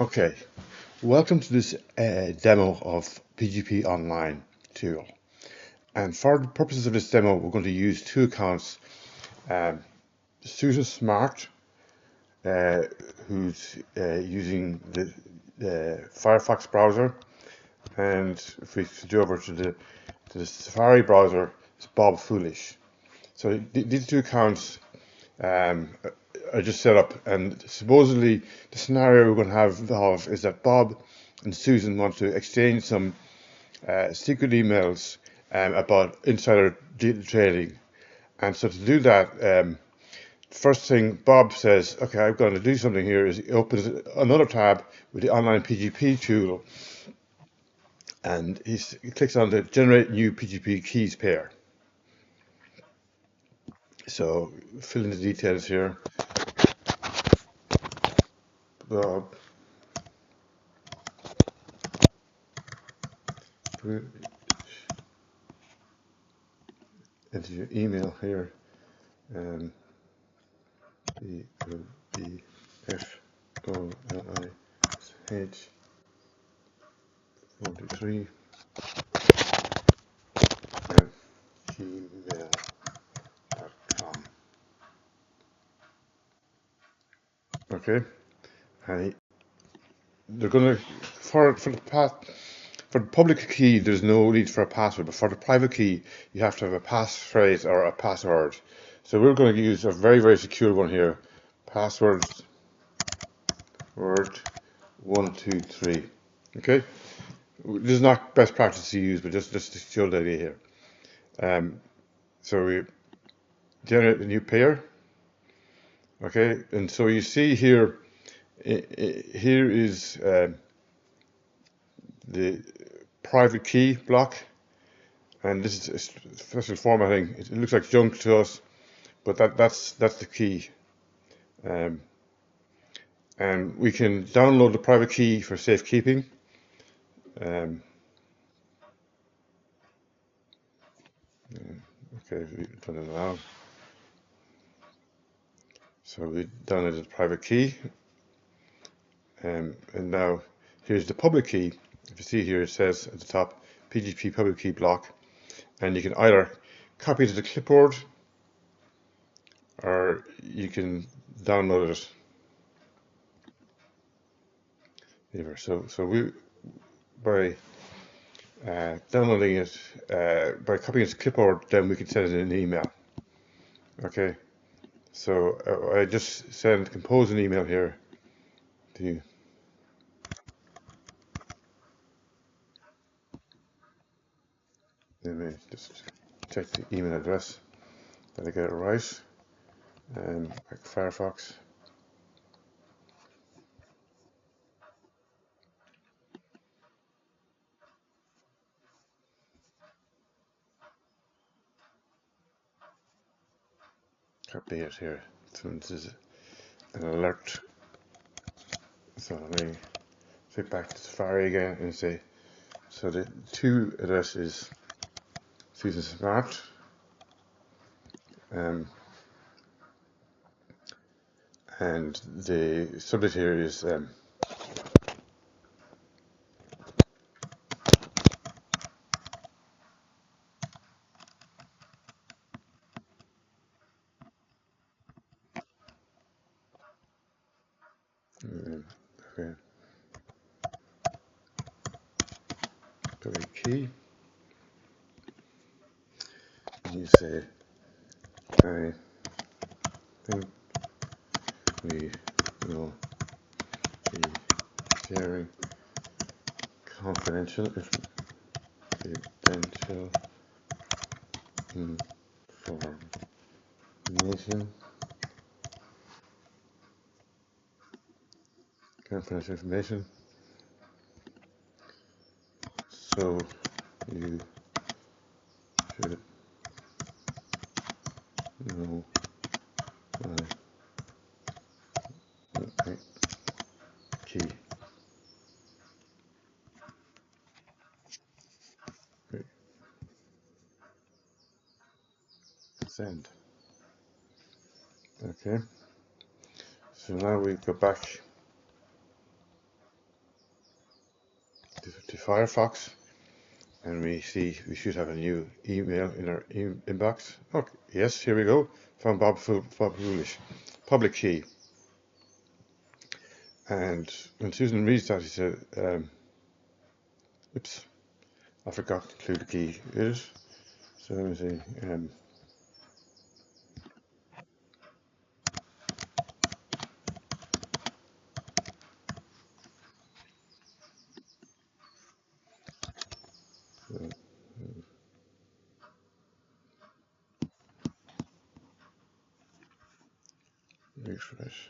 Okay, welcome to this demo of PGP Online tool. And for the purposes of this demo, we're going to use two accounts. Susan Smart, who's using the Firefox browser, and if we switch over to the Safari browser, it's Bob Foolish. So these two accounts are just set up, and supposedly the scenario we're going to have is that Bob and Susan want to exchange some secret emails about insider trading. And so to do that, first thing Bob says, okay, I'm going to do something here, is he opens another tab with the online PGP tool, and he clicks on the generate new PGP keys pair. So fill in the details here. Bob, enter your email here. BOBFOLIH 43 at gmail.com. Okay, and they're going to for the public key. There's no need for a password, but for the private key, you have to have a passphrase or a password. So we're going to use a very secure one here. Password word 123. Okay, this is not best practice to use, but just to show the idea here. So we generate a new pair. Okay, and so you see here, here is the private key block, and this is special formatting. It looks like junk to us, but that's the key. And we can download the private key for safekeeping. Okay, we've done it now. So we downloaded the private key, and now here's the public key. If you see here, it says at the top PGP public key block, and you can either copy it to the clipboard or you can download it here. So we, by downloading it, by copying it to clipboard, then we can send it in an email. Okay, so I just compose an email here to you. Let me just check the email address that I get it right. Like Firefox. Copy it here. So this is an alert. So let me flip back to Safari again and say, so the two address is Susan Smart, and the subject here is okay, key. And you say, I think we will be sharing confidential information confidential information, so you should know my key. Great. Send. Okay. So now we go back Firefox, and we see we should have a new email in our inbox. Okay, yes, here we go. From Bob Foolish, public key. And when Susan reads that, she said, "Oops, I forgot to include the key." Is so let me see. Refresh.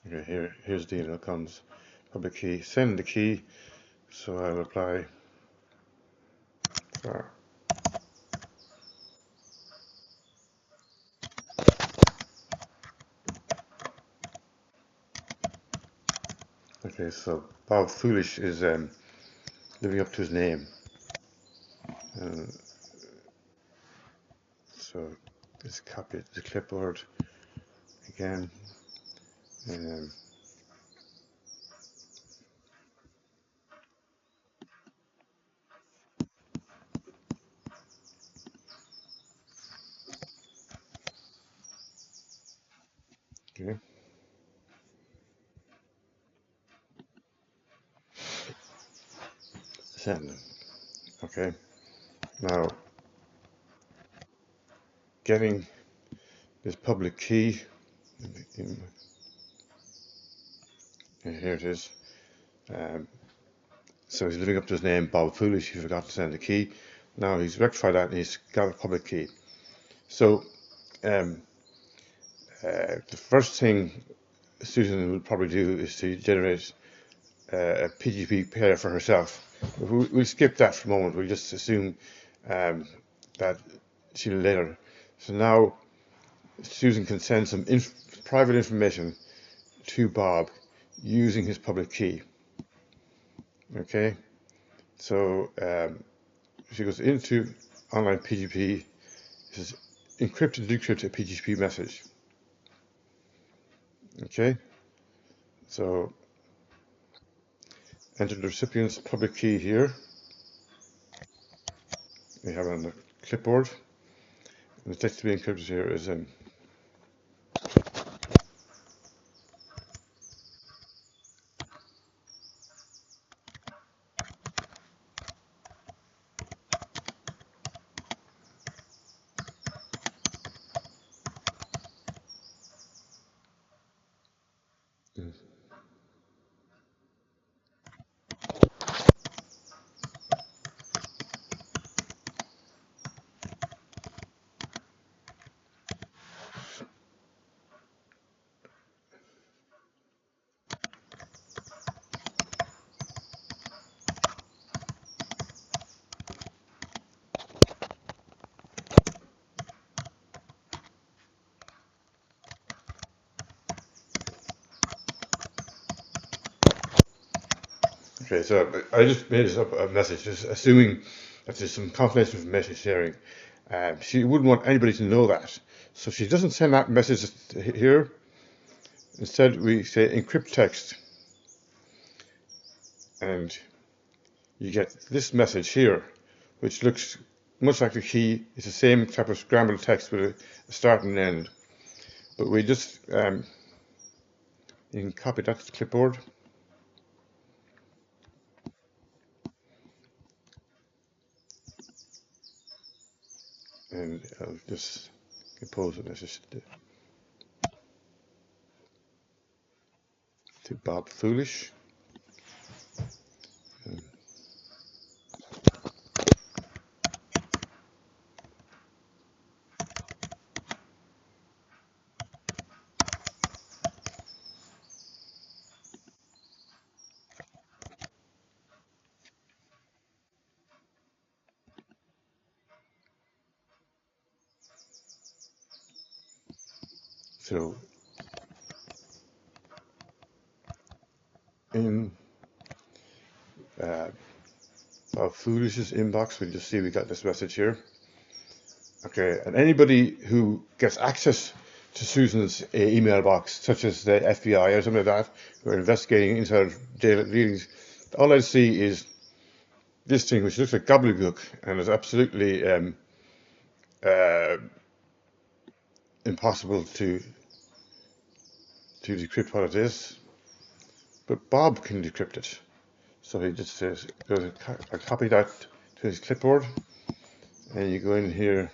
Okay, here's the email comes. Public key. Send the key. So I'll reply. Far. Okay, so Bob Foolish is living up to his name. So let's copy it to the clipboard again. Okay. Send. Okay. Now getting this public key. Here it is. So he's living up to his name, Bob Foolish. He forgot to send the key. Now he's rectified that and he's got a public key. So the first thing Susan will probably do is to generate a PGP pair for herself. We'll skip that for a moment. We'll just assume that she'll later. So now Susan can send some private information to Bob using his public key. Okay, so she goes into online PGP. This is encrypt and decrypt a PGP message. Okay, so enter the recipient's public key here. We have it on the clipboard. And the text to be encrypted here is okay. So I just made this up a message, just assuming that there's some confidential information sharing. She wouldn't want anybody to know that, so she doesn't send that message here. Instead, we say encrypt text, and you get this message here, which looks much like the key. It's the same type of scrambled text with a start and end. But we just you can copy that to the clipboard. And I'll just compose a message to Bob Foolish. So in Bob Foolish's inbox, we just see we got this message here. Okay, and anybody who gets access to Susan's email box, such as the FBI or something like that, who are investigating insider dealings. All I see is this thing, which looks like gobbledygook and is absolutely impossible to decrypt what it is. But Bob can decrypt it. So he just says, I copy that to his clipboard, and you go in here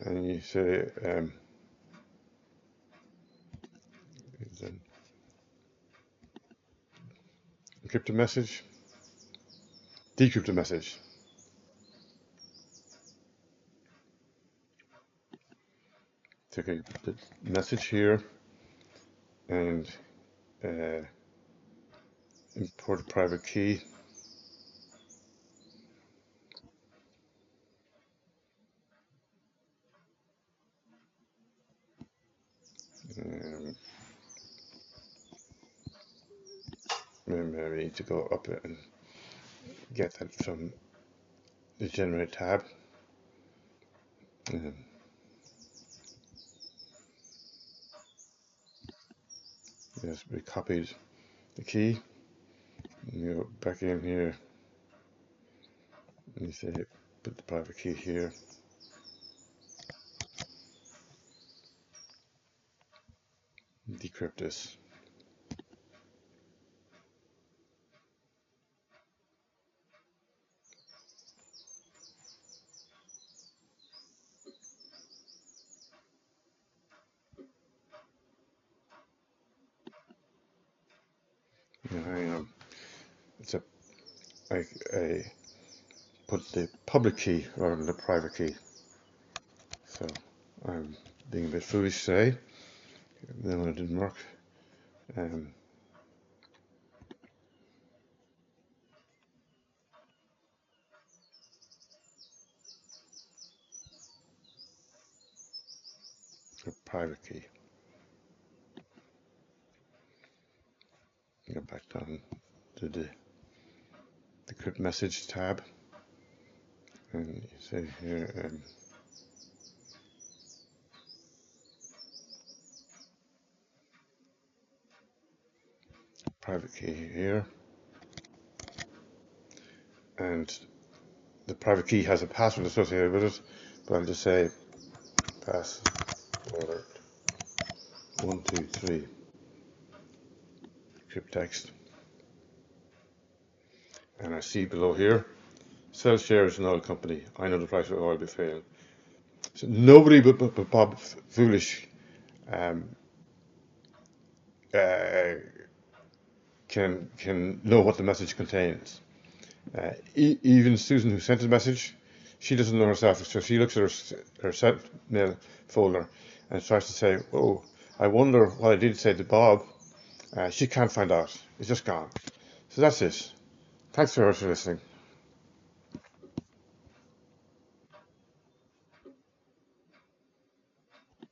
and you say, encrypt a message, decrypt a message. Take the message here and import a private key. Maybe we need to go up and get that from the generate tab. Yes, we copied the key. You go back in here and you say put the private key here. Decrypt this. Hang on. It's I put the public key rather than the private key. So I'm being a bit foolish today. Then when it didn't work. The private key. Go back down to the decrypt message tab, and you say here private key here, and the private key has a password associated with it, but I'll just say password 123 decrypt text, and I see below here sell shares in oil company. I know the price of oil will be failing. So nobody but Bob Foolish can know what the message contains. Even Susan, who sent the message, she doesn't know herself, so she looks at her sent mail folder and tries to say, "Oh, I wonder what I did say to Bob." She can't find out; it's just gone. So that's it. Thanks very much for listening.